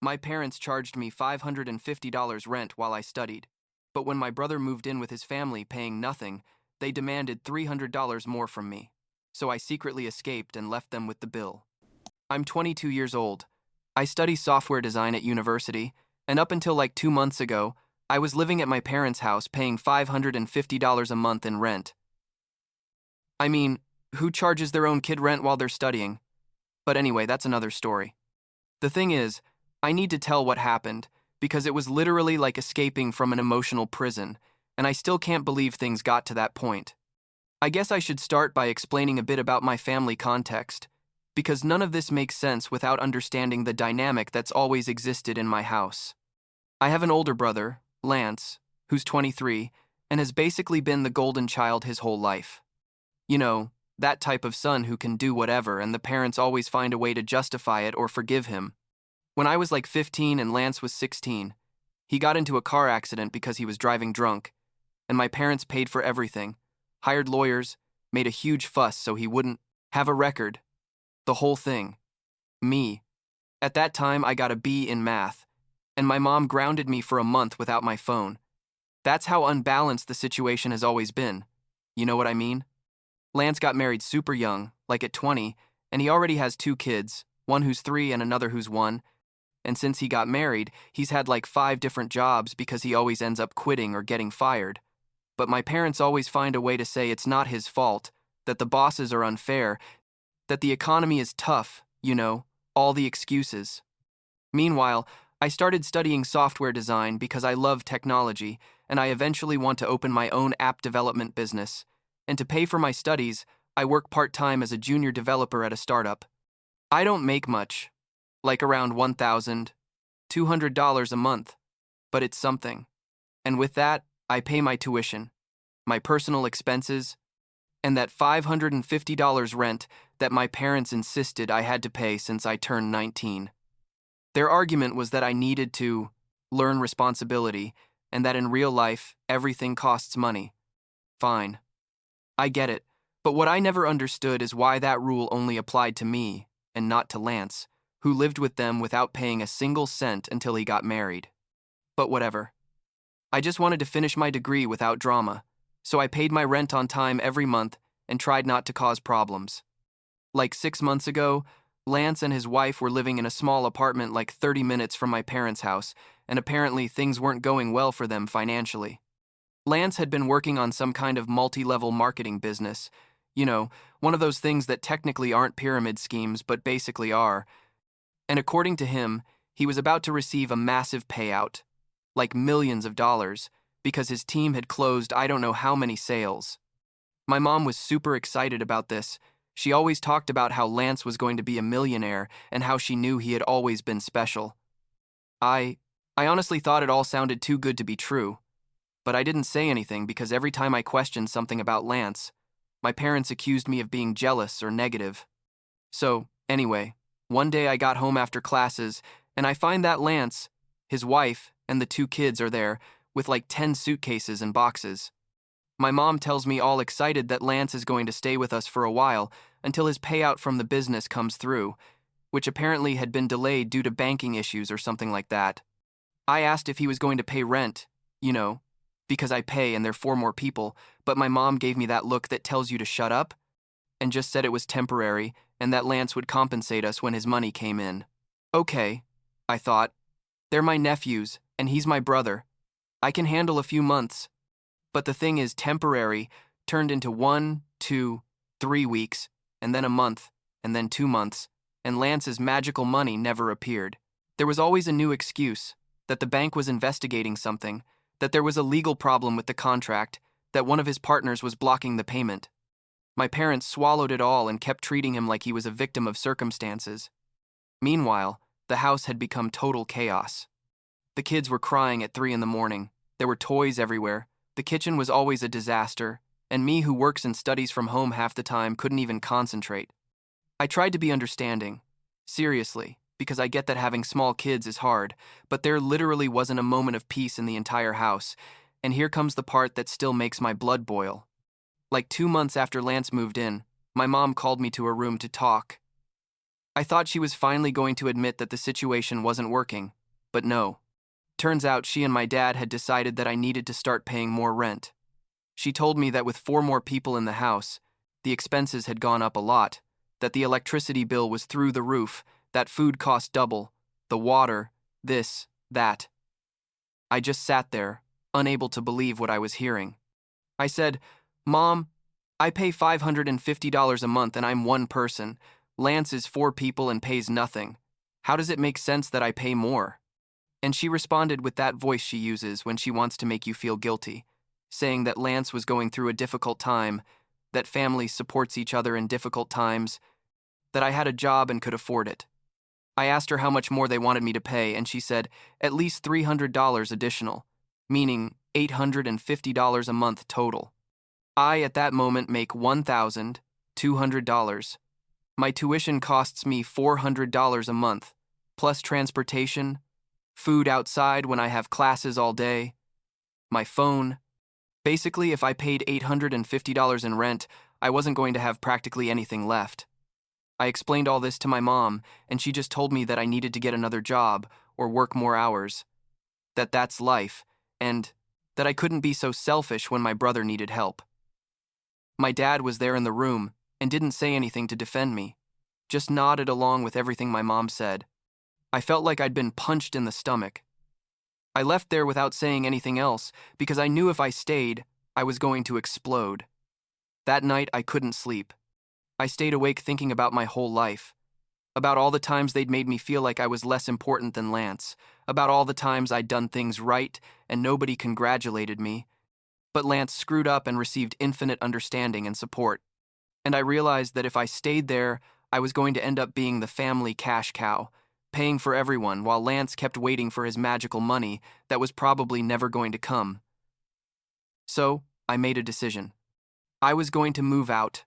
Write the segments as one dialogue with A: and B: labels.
A: My parents charged me $550 rent while I studied, but when my brother moved in with his family paying nothing, they demanded $300 more from me. So I secretly escaped and left them with the bill. I'm 22 years old. I study software design at university, and up until like 2 months ago, I was living at my parents' house paying $550 a month in rent. I mean, who charges their own kid rent while they're studying? But anyway, that's another story. The thing is, I need to tell what happened, because it was literally like escaping from an emotional prison, and I still can't believe things got to that point. I guess I should start by explaining a bit about my family context, because none of this makes sense without understanding the dynamic that's always existed in my house. I have an older brother, Lance, who's 23, and has basically been the golden child his whole life. You know, that type of son who can do whatever and the parents always find a way to justify it or forgive him. When I was like 15 and Lance was 16, he got into a car accident because he was driving drunk, and my parents paid for everything, hired lawyers, made a huge fuss so he wouldn't have a record. The whole thing. Me. At that time, I got a B in math, and my mom grounded me for a month without my phone. That's how unbalanced the situation has always been. You know what I mean? Lance got married super young, like at 20, and he already has 2 kids, one who's 3 and another who's 1, and since he got married, he's had like 5 different jobs because he always ends up quitting or getting fired. But my parents always find a way to say it's not his fault, that the bosses are unfair, that the economy is tough, all the excuses. Meanwhile, I started studying software design because I love technology, and I eventually want to open my own app development business. And to pay for my studies, I work part-time as a junior developer at a startup. I don't make much, like around $1,200 a month, but it's something. And with that, I pay my tuition, my personal expenses, and that $550 rent that my parents insisted I had to pay since I turned 19. Their argument was that I needed to learn responsibility and that in real life, everything costs money. Fine. I get it, but what I never understood is why that rule only applied to me and not to Lance, who lived with them without paying a single cent until he got married. But whatever. I just wanted to finish my degree without drama, so I paid my rent on time every month and tried not to cause problems. Like 6 months ago, Lance and his wife were living in a small apartment like 30 minutes from my parents' house, and apparently things weren't going well for them financially. Lance had been working on some kind of multi-level marketing business, one of those things that technically aren't pyramid schemes but basically are, and according to him, he was about to receive a massive payout, like millions of dollars, because his team had closed I don't know how many sales. My mom was super excited about this. She always talked about how Lance was going to be a millionaire and how she knew he had always been special. I honestly thought it all sounded too good to be true, but I didn't say anything because every time I questioned something about Lance, my parents accused me of being jealous or negative. So, anyway, one day I got home after classes, and I find that Lance, his wife, and the 2 kids are there with like 10 suitcases and boxes. My mom tells me all excited that Lance is going to stay with us for a while until his payout from the business comes through, which apparently had been delayed due to banking issues or something like that. I asked if he was going to pay rent, because I pay and they're 4 more people, but my mom gave me that look that tells you to shut up, and just said it was temporary and that Lance would compensate us when his money came in. Okay, I thought. They're my nephews, and he's my brother. I can handle a few months. But the thing is, temporary turned into 1, 2, 3 weeks, and then a month, and then 2 months, and Lance's magical money never appeared. There was always a new excuse, that the bank was investigating something, that there was a legal problem with the contract, that one of his partners was blocking the payment. My parents swallowed it all and kept treating him like he was a victim of circumstances. Meanwhile, the house had become total chaos. The kids were crying at 3 in the morning. There were toys everywhere. The kitchen was always a disaster, and me who works and studies from home half the time couldn't even concentrate. I tried to be understanding, seriously, because I get that having small kids is hard, but there literally wasn't a moment of peace in the entire house, and here comes the part that still makes my blood boil. Like 2 months after Lance moved in, my mom called me to her room to talk. I thought she was finally going to admit that the situation wasn't working, but no. Turns out she and my dad had decided that I needed to start paying more rent. She told me that with 4 more people in the house, the expenses had gone up a lot, that the electricity bill was through the roof, that food cost double, the water, this, that. I just sat there, unable to believe what I was hearing. I said, "Mom, I pay $550 a month and I'm one person. Lance is 4 people and pays nothing. How does it make sense that I pay more?" And she responded with that voice she uses when she wants to make you feel guilty, saying that Lance was going through a difficult time, that family supports each other in difficult times, that I had a job and could afford it. I asked her how much more they wanted me to pay, and she said at least $300 additional, meaning $850 a month total. I, at that moment, make $1,200. My tuition costs me $400 a month, plus transportation, food outside when I have classes all day, my phone. Basically, if I paid $850 in rent, I wasn't going to have practically anything left. I explained all this to my mom, and she just told me that I needed to get another job or work more hours, that that's life, and that I couldn't be so selfish when my brother needed help. My dad was there in the room and didn't say anything to defend me, just nodded along with everything my mom said. I felt like I'd been punched in the stomach. I left there without saying anything else because I knew if I stayed, I was going to explode. That night, I couldn't sleep. I stayed awake thinking about my whole life, about all the times they'd made me feel like I was less important than Lance, about all the times I'd done things right and nobody congratulated me, but Lance screwed up and received infinite understanding and support. And I realized that if I stayed there, I was going to end up being the family cash cow, paying for everyone while Lance kept waiting for his magical money that was probably never going to come. So, I made a decision. I was going to move out.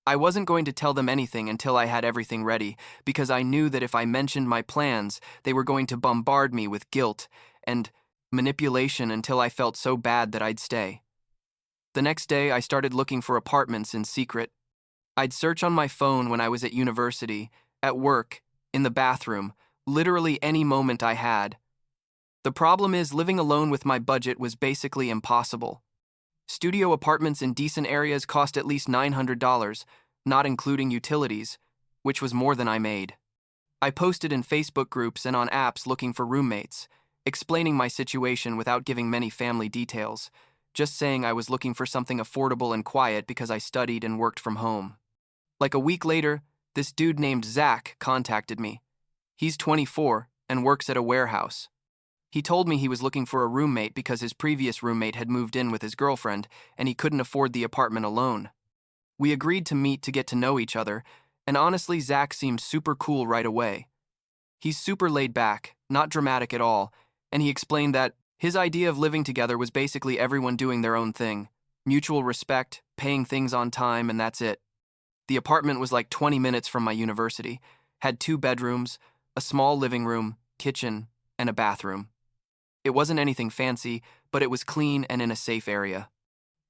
A: I wasn't going to tell them anything until I had everything ready, because I knew that if I mentioned my plans, they were going to bombard me with guilt and manipulation until I felt so bad that I'd stay. The next day, I started looking for apartments in secret. I'd search on my phone when I was at university, at work, in the bathroom, literally any moment I had. The problem is, living alone with my budget was basically impossible. Studio apartments in decent areas cost at least $900, not including utilities, which was more than I made. I posted in Facebook groups and on apps looking for roommates, explaining my situation without giving many family details, just saying I was looking for something affordable and quiet because I studied and worked from home. Like a week later, this dude named Zach contacted me. He's 24 and works at a warehouse. He told me he was looking for a roommate because his previous roommate had moved in with his girlfriend and he couldn't afford the apartment alone. We agreed to meet to get to know each other, and honestly, Zach seemed super cool right away. He's super laid back, not dramatic at all, and he explained that his idea of living together was basically everyone doing their own thing, mutual respect, paying things on time, and that's it. The apartment was like 20 minutes from my university, had 2 bedrooms, a small living room, kitchen, and a bathroom. It wasn't anything fancy, but it was clean and in a safe area.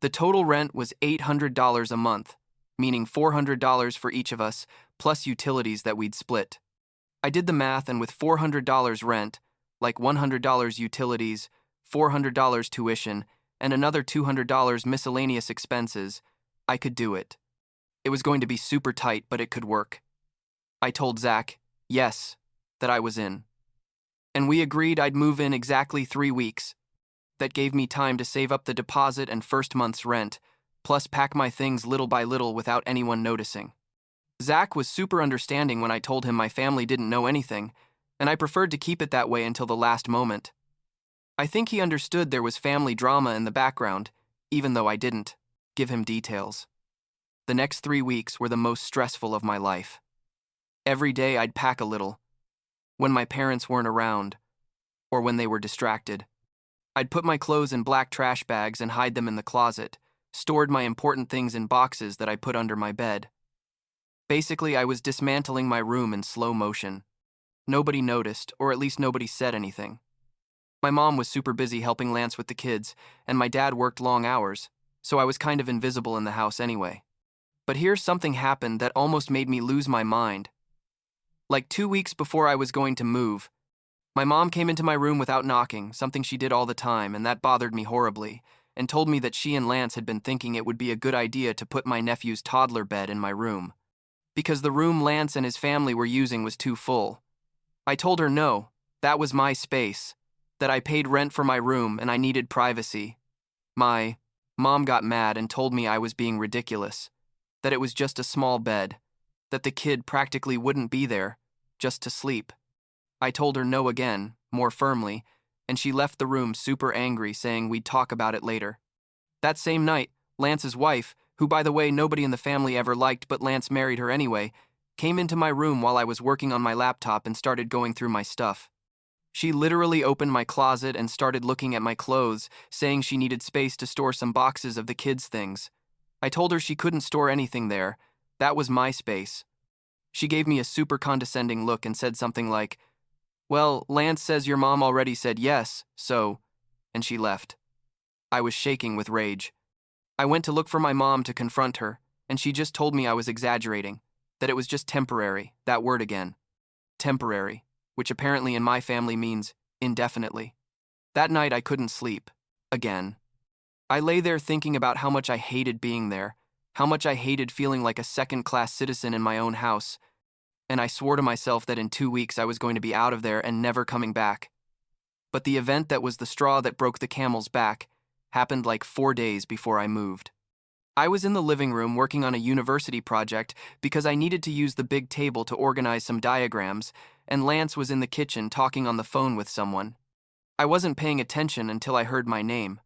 A: The total rent was $800 a month, meaning $400 for each of us, plus utilities that we'd split. I did the math, and with $400 rent, like $100 utilities, $400 tuition, and another $200 miscellaneous expenses, I could do it. It was going to be super tight, but it could work. I told Zach, yes, that I was in. And we agreed I'd move in exactly 3 weeks. That gave me time to save up the deposit and first month's rent, plus pack my things little by little without anyone noticing. Zach was super understanding when I told him my family didn't know anything, and I preferred to keep it that way until the last moment. I think he understood there was family drama in the background, even though I didn't give him details. The next 3 weeks were the most stressful of my life. Every day I'd pack a little, when my parents weren't around, or when they were distracted. I'd put my clothes in black trash bags and hide them in the closet, stored my important things in boxes that I put under my bed. Basically, I was dismantling my room in slow motion. Nobody noticed, or at least nobody said anything. My mom was super busy helping Lance with the kids, and my dad worked long hours, so I was kind of invisible in the house anyway. But here's something happened that almost made me lose my mind. Like 2 weeks before I was going to move, my mom came into my room without knocking, something she did all the time, and that bothered me horribly, and told me that she and Lance had been thinking it would be a good idea to put my nephew's toddler bed in my room, because the room Lance and his family were using was too full. I told her no, that was my space, that I paid rent for my room and I needed privacy. My mom got mad and told me I was being ridiculous, that it was just a small bed, that the kid practically wouldn't be there, just to sleep. I told her no again, more firmly, and she left the room super angry, saying we'd talk about it later. That same night, Lance's wife, who by the way nobody in the family ever liked but Lance married her anyway, came into my room while I was working on my laptop and started going through my stuff. She literally opened my closet and started looking at my clothes, saying she needed space to store some boxes of the kids' things. I told her she couldn't store anything there. That was my space. She gave me a super condescending look and said something like, "Well, Lance says your mom already said yes, so," and she left. I was shaking with rage. I went to look for my mom to confront her, and she just told me I was exaggerating, that it was just temporary, that word again. Temporary, which apparently in my family means indefinitely. That night I couldn't sleep. Again. I lay there thinking about how much I hated being there, how much I hated feeling like a second-class citizen in my own house, and I swore to myself that in 2 weeks I was going to be out of there and never coming back. But the event that was the straw that broke the camel's back happened like 4 days before I moved. I was in the living room working on a university project because I needed to use the big table to organize some diagrams, and Lance was in the kitchen talking on the phone with someone. I wasn't paying attention until I heard my name.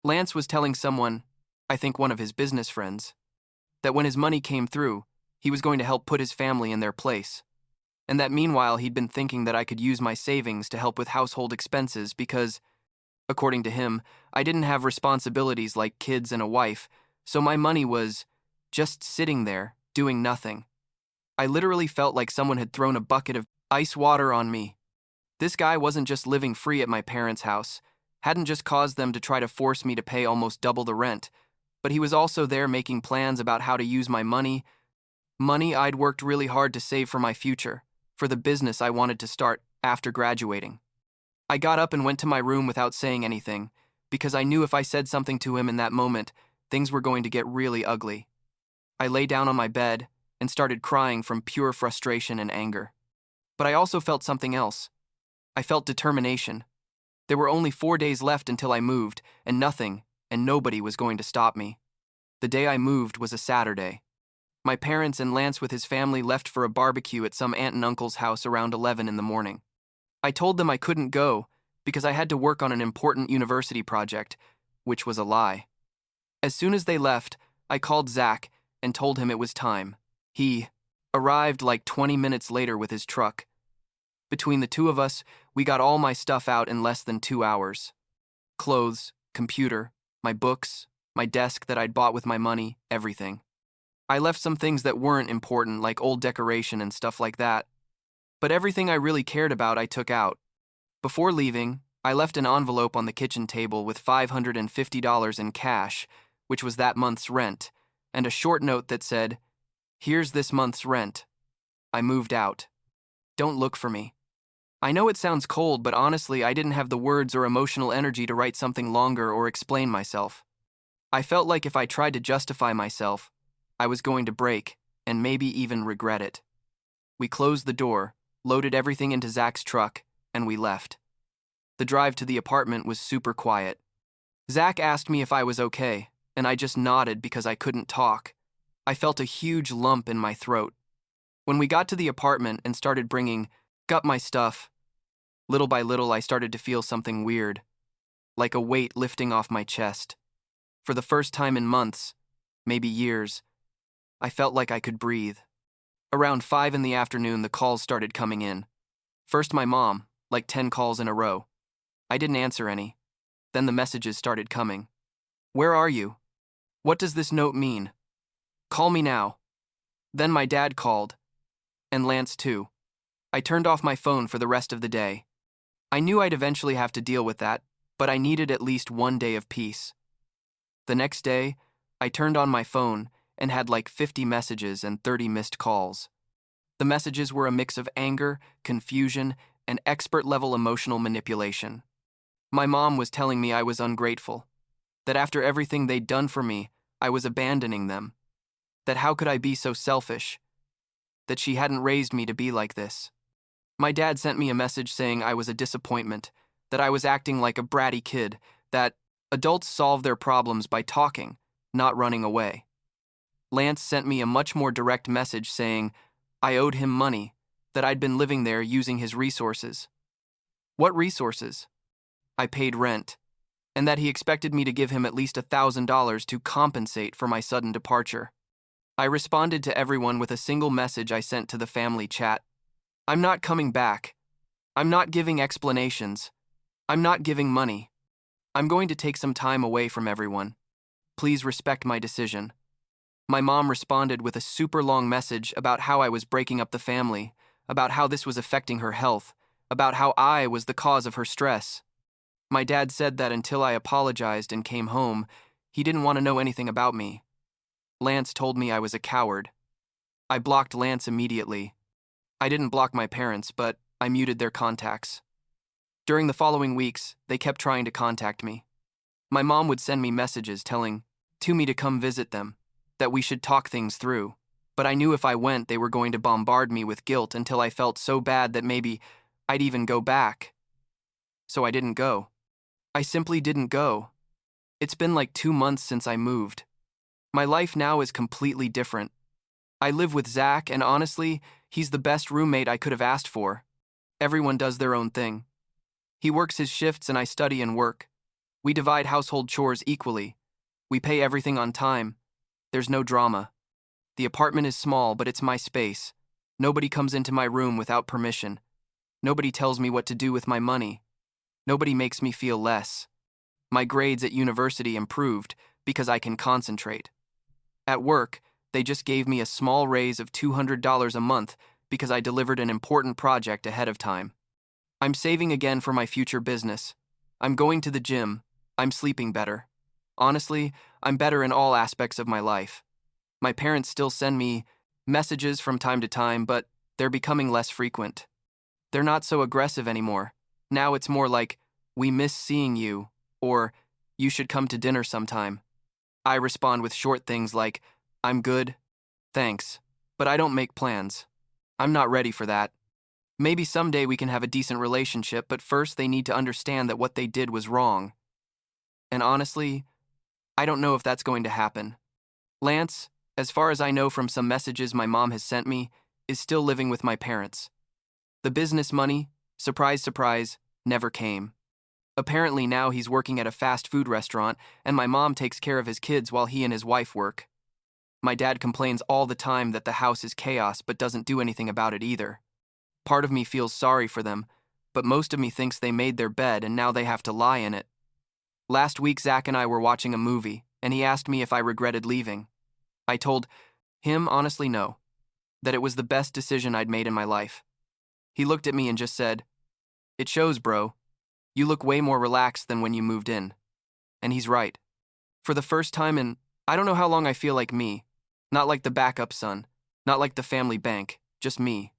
A: Lance was telling someone, I think one of his business friends, that when his money came through, he was going to help put his family in their place, and that meanwhile he'd been thinking that I could use my savings to help with household expenses because, according to him, I didn't have responsibilities like kids and a wife, so my money was just sitting there, doing nothing. I literally felt like someone had thrown a bucket of ice water on me. This guy wasn't just living free at my parents' house, hadn't just caused them to try to force me to pay almost double the rent, but he was also there making plans about how to use my money I'd worked really hard to save for my future, for the business I wanted to start after graduating. I got up and went to my room without saying anything, because I knew if I said something to him in that moment, things were going to get really ugly. I lay down on my bed and started crying from pure frustration and anger. But I also felt something else. I felt determination. There were only 4 days left until I moved, and nothing and nobody was going to stop me. The day I moved was a Saturday. My parents and Lance with his family left for a barbecue at some aunt and uncle's house around 11 in the morning. I told them I couldn't go because I had to work on an important university project, which was a lie. As soon as they left, I called Zach and told him it was time. He arrived like 20 minutes later with his truck. Between the two of us, we got all my stuff out in less than 2 hours. Clothes, computer, my books, my desk that I'd bought with my money, everything. I left some things that weren't important, like old decoration and stuff like that. But everything I really cared about I took out. Before leaving, I left an envelope on the kitchen table with $550 in cash, which was that month's rent, and a short note that said, "Here's this month's rent. I moved out. Don't look for me." I know it sounds cold, but honestly, I didn't have the words or emotional energy to write something longer or explain myself. I felt like if I tried to justify myself, I was going to break, and maybe even regret it. We closed the door, loaded everything into Zach's truck, and we left. The drive to the apartment was super quiet. Zach asked me if I was okay, and I just nodded because I couldn't talk. I felt a huge lump in my throat. When we got to the apartment and started bringing up my stuff, little by little I started to feel something weird, like a weight lifting off my chest. For the first time in months, maybe years, I felt like I could breathe. Around 5 in the afternoon, the calls started coming in. First my mom, like 10 calls in a row. I didn't answer any. Then the messages started coming. "Where are you? What does this note mean? Call me now." Then my dad called, and Lance too. I turned off my phone for the rest of the day. I knew I'd eventually have to deal with that, but I needed at least 1 day of peace. The next day, I turned on my phone and had like 50 messages and 30 missed calls. The messages were a mix of anger, confusion, and expert-level emotional manipulation. My mom was telling me I was ungrateful, that after everything they'd done for me, I was abandoning them, that how could I be so selfish, that she hadn't raised me to be like this. My dad sent me a message saying I was a disappointment, that I was acting like a bratty kid, that adults solve their problems by talking, not running away. Lance sent me a much more direct message saying I owed him money, that I'd been living there using his resources. What resources? I paid rent, and that he expected me to give him at least $1,000 to compensate for my sudden departure. I responded to everyone with a single message I sent to the family chat. I'm not coming back. I'm not giving explanations. I'm not giving money. I'm going to take some time away from everyone. Please respect my decision. My mom responded with a super long message about how I was breaking up the family, about how this was affecting her health, about how I was the cause of her stress. My dad said that until I apologized and came home, he didn't want to know anything about me. Lance told me I was a coward. I blocked Lance immediately. I didn't block my parents, but I muted their contacts. During the following weeks, they kept trying to contact me. My mom would send me messages telling me to come visit them, that we should talk things through, but I knew if I went, they were going to bombard me with guilt until I felt so bad that maybe I'd even go back. So I didn't go. I simply didn't go. It's been like 2 months since I moved. My life now is completely different. I live with Zach, and honestly, he's the best roommate I could have asked for. Everyone does their own thing. He works his shifts and I study and work. We divide household chores equally. We pay everything on time. There's no drama. The apartment is small, but it's my space. Nobody comes into my room without permission. Nobody tells me what to do with my money. Nobody makes me feel less. My grades at university improved because I can concentrate. At work, they just gave me a small raise of $200 a month because I delivered an important project ahead of time. I'm saving again for my future business. I'm going to the gym. I'm sleeping better. Honestly, I'm better in all aspects of my life. My parents still send me messages from time to time, but they're becoming less frequent. They're not so aggressive anymore. Now it's more like, "We miss seeing you," or "You should come to dinner sometime." I respond with short things like, "I'm good, thanks, but I don't make plans. I'm not ready for that. Maybe someday we can have a decent relationship, but first they need to understand that what they did was wrong." And honestly, I don't know if that's going to happen. Lance, as far as I know from some messages my mom has sent me, is still living with my parents. The business money, surprise, surprise, never came. Apparently now he's working at a fast food restaurant, and my mom takes care of his kids while he and his wife work. My dad complains all the time that the house is chaos but doesn't do anything about it either. Part of me feels sorry for them, but most of me thinks they made their bed and now they have to lie in it. Last week Zach and I were watching a movie, and he asked me if I regretted leaving. I told him honestly no, that it was the best decision I'd made in my life. He looked at me and just said, "It shows, bro. You look way more relaxed than when you moved in." And he's right. For the first time in I don't know how long I feel like me. Not like the backup son, not like the family bank, just me.